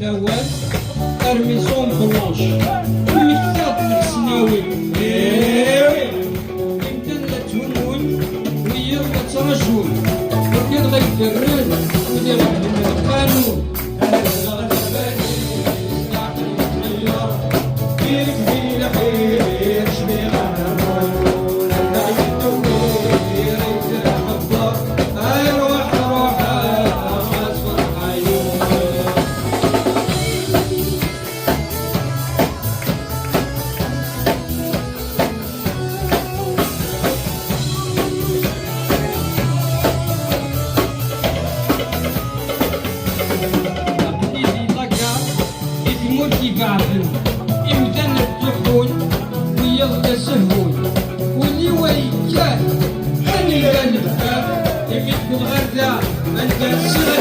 الأول أرمي صون بلونش ويكتب السناوي يمكن لا تهون ويا لا ترجون وكان غيدرن ودي غيخدم القانون أنا غنباني سلاح المتغير خير كبير خير شبيه غنمون أنا غيدوير يدير حبار هاي روح أصبر عيون يبعثن إمدان الدخول ويلا سهول واللي ويكاه حني كان الباب يمد الغردة أنت السغر